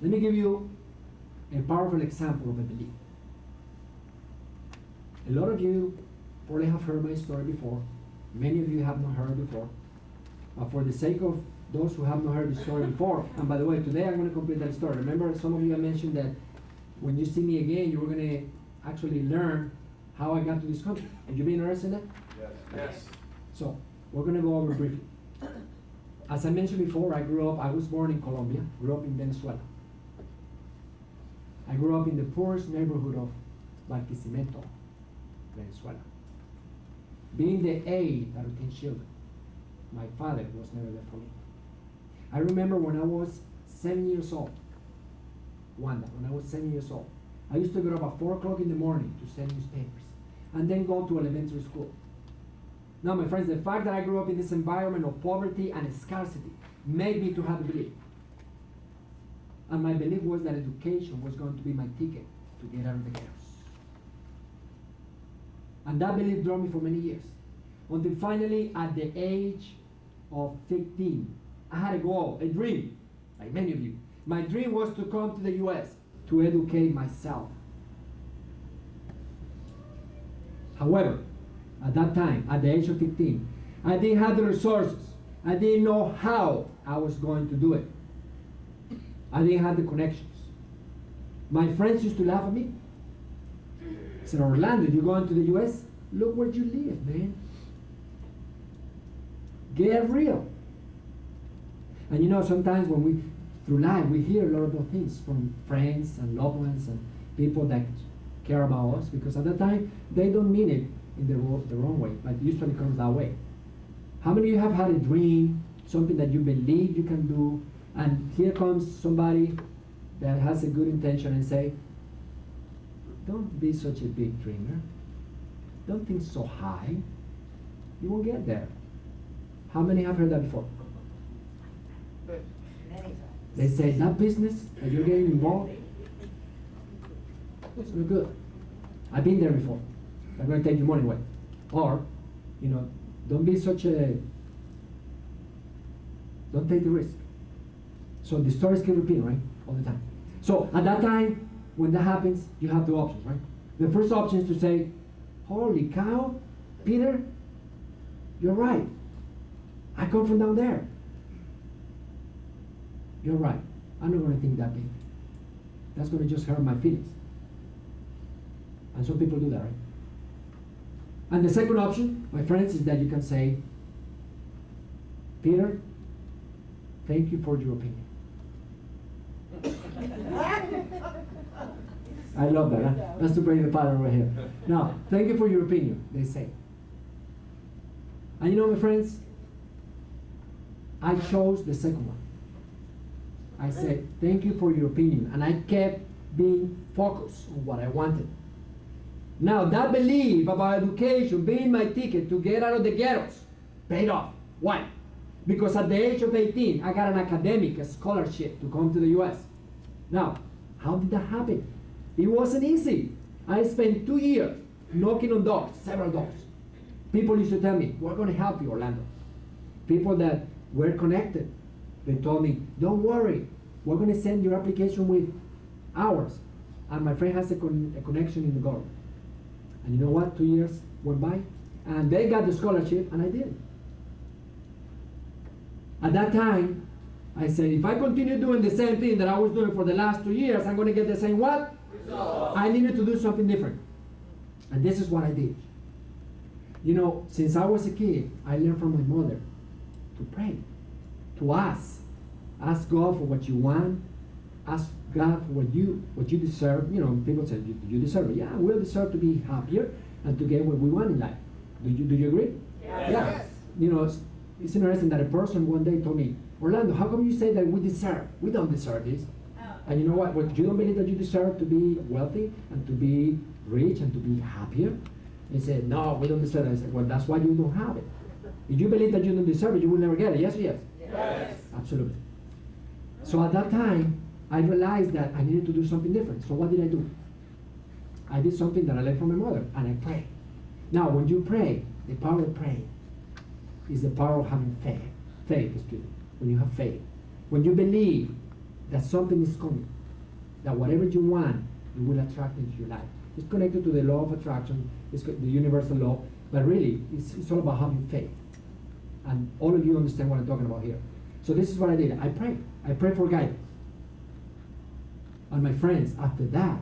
Let me give you a powerful example of a belief. A lot of you probably have heard my story before. Many of you have not heard it before. But for the sake of those who have not heard the story before, and by the way, today I'm going to complete that story. Remember, some of you have mentioned that when you see me again, you were going to actually learn how I got to this country. Would you be interested in that? Yes. Yes. So, we're going to go over briefly. As I mentioned before, I was born in Colombia, grew up in Venezuela. I grew up in the poorest neighborhood of Barquisimeto, Venezuela. Being the eighth out of 10 children, my father was never there for me. I remember when I was 7 years old, when I was 7 years old, I used to get up at 4 o'clock in the morning to send newspapers and then go to elementary school. Now, my friends, the fact that I grew up in this environment of poverty and scarcity made me to have a belief. And my belief was that education was going to be my ticket to get out of the chaos. And that belief drove me for many years. Until finally, at the age of 15, I had a goal, a dream, like many of you. My dream was to come to the US to educate myself. However, at that time, at the age of 15, I didn't have the resources. I didn't know how I was going to do it. I didn't have the connections. My friends used to laugh at me. I said, Orlando, you're going to the US? Look where you live, man. Get real. And you know, sometimes when we, through life, we hear a lot of those things from friends and loved ones and people that care about us, because at that time, they don't mean it in the wrong way, but it usually comes that way. How many of you have had a dream, something that you believe you can do, and here comes somebody that has a good intention and say, don't be such a big dreamer. Don't think so high. You won't get there. How many have heard that before? They say, that business that you're getting involved, it's not good. I've been there before. I'm going to take your money away. Or, you know, don't be such a, don't take the risk. So the stories keep repeating, right? All the time. So at that time, when that happens, you have two options, right? The first option is to say, holy cow, Peter, you're right. I come from down there. You're right. I'm not going to think that big. That's going to just hurt my feelings. And some people do that, right? And the second option, my friends, is that you can say, Peter, thank you for your opinion. I love that. Huh? That's to bring the pattern right here. Now, thank you for your opinion, they say. And you know, my friends, I chose the second one. I said, thank you for your opinion. And I kept being focused on what I wanted. Now, that belief about education being my ticket to get out of the ghettos paid off. Why? Because at the age of 18, I got an academic scholarship to come to the US. Now, how did that happen? It wasn't easy. I spent 2 years knocking on doors, several doors. People used to tell me, we're going to help you, Orlando. People that were connected, they told me, don't worry, we're going to send your application with ours. And my friend has a connection in the government. And you know what? 2 years went by, and they got the scholarship, and I didn't. At that time, I said, if I continue doing the same thing that I was doing for the last 2 years, I'm going to get the same what? Result. I needed to do something different. And this is what I did. You know, since I was a kid, I learned from my mother to pray, to ask. Ask God for what you want. Ask God for what you deserve. You know, people say, you deserve it. Yeah, we all deserve to be happier and to get what we want in life. Do you agree? Yes. Yeah. You know, it's interesting that a person one day told me, Orlando, how come you say that we deserve? We don't deserve this. Oh. And you know what? What, you don't believe that you deserve to be wealthy and to be rich and to be happier? He said, no, we don't deserve it. I said, well, that's why you don't have it. If you believe that you don't deserve it, you will never get it. Yes or yes? Yes. Absolutely. So at that time, I realized that I needed to do something different. So what did I do? I did something that I learned from my mother, and I prayed. Now, when you pray, the power of praying is the power of having faith. Faith, excuse me. When you have faith. When you believe that something is coming, that whatever you want, it will attract into your life. It's connected to the law of attraction, it's the universal law, but really, it's all about having faith. And all of you understand what I'm talking about here. So this is what I did. I prayed for guidance. And my friends, after that,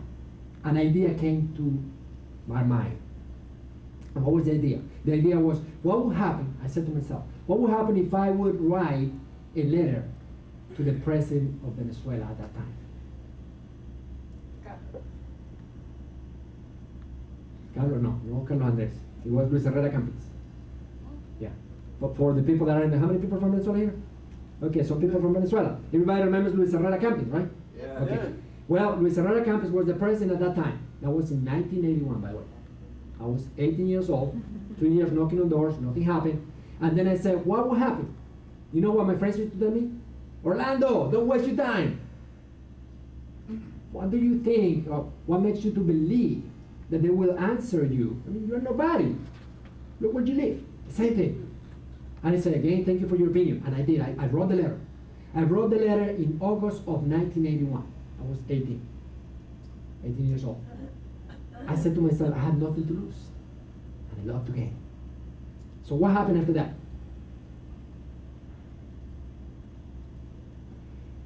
an idea came to my mind. And what was the idea? The idea was, what would happen, I said to myself, what would happen if I would write a letter to the president of Venezuela at that time? Carlos, no Carlos Andres. It was Luis Herrera Campos. Yeah. But for the people that are in the, how many people from Venezuela here? Okay, some people from Venezuela. Everybody remembers Luis Herrera Campos, right? Yeah. Okay. Well, Luis Herrera Campos was the president at that time. That was in 1981, by the way. I was 18 years old, 2 years knocking on doors, nothing happened. And then I said, what will happen? You know what my friends used to tell me? Orlando, don't waste your time. What do you think, or what makes you to believe that they will answer you? I mean, you're nobody. Look where you live. Same thing. And I said, again, thank you for your opinion. And I did. I wrote the letter. I wrote the letter in August of 1981. I was 18 years old. I said to myself, I have nothing to lose, and a lot to gain. So what happened after that?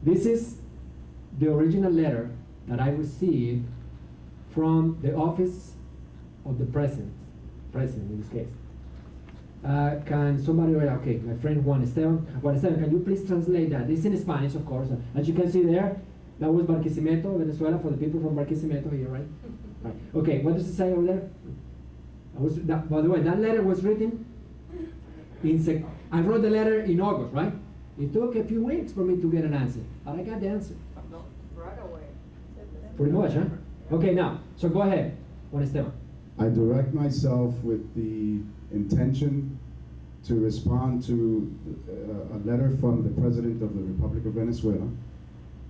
This is the original letter that I received from the office of the president in this case. Can somebody write, okay, my friend Juan Esteban, can you please translate that? This is in Spanish, of course. As you can see there, that was Barquisimeto, Venezuela, for the people from Barquisimeto here, right? Right. Okay, what does it say over there? By the way, that letter was written I wrote the letter in August, right? It took a few weeks for me to get an answer, but I got the answer. Right away. Pretty much, huh? Okay, now, so go ahead, Juan Esteban. I direct myself with the intention to respond to a letter from the President of the Republic of Venezuela.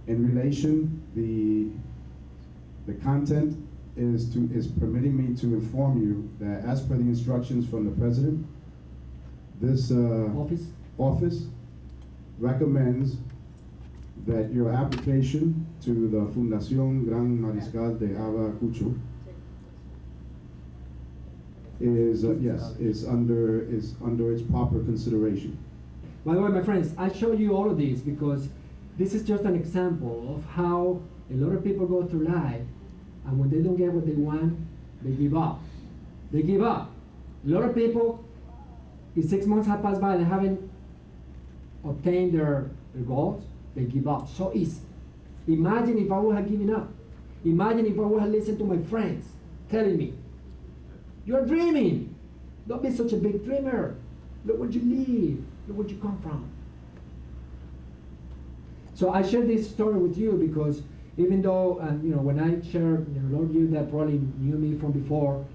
In relation, the content is permitting me to inform you that as per the instructions from the President, this office recommends that your application to the Fundación Gran Mariscal de Ayacucho is under its proper consideration. By the way, my friends, I show you all of these because this is just an example of how a lot of people go through life, and when they don't get what they want, they give up. They give up. A lot of people, if 6 months have passed by, they haven't obtained their goals, they give up so easy. Imagine if I would have given up. Imagine if I would have listened to my friends telling me, you're dreaming. Don't be such a big dreamer. Look where you live. Look where you come from. So I share this story with you because even though, when I share, a lot of you that probably knew me from before,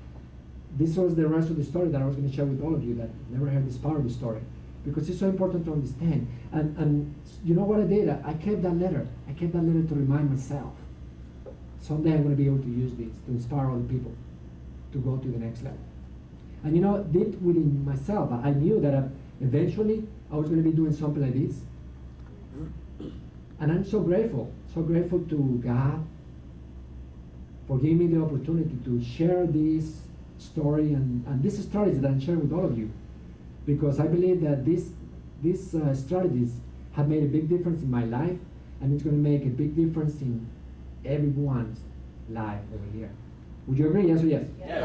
this was the rest of the story that I was going to share with all of you that never heard this part of the story, because it's so important to understand. And you know what I did? I kept that letter. I kept that letter to remind myself. Someday I'm going to be able to use this to inspire other people to go to the next level. And deep within myself, I knew that eventually I was going to be doing something like this. And I'm so grateful to God for giving me the opportunity to share this story and these strategies that I'm sharing with all of you, because I believe that these strategies have made a big difference in my life, and it's going to make a big difference in everyone's life over here. Would you agree? Yes or yes? Yes.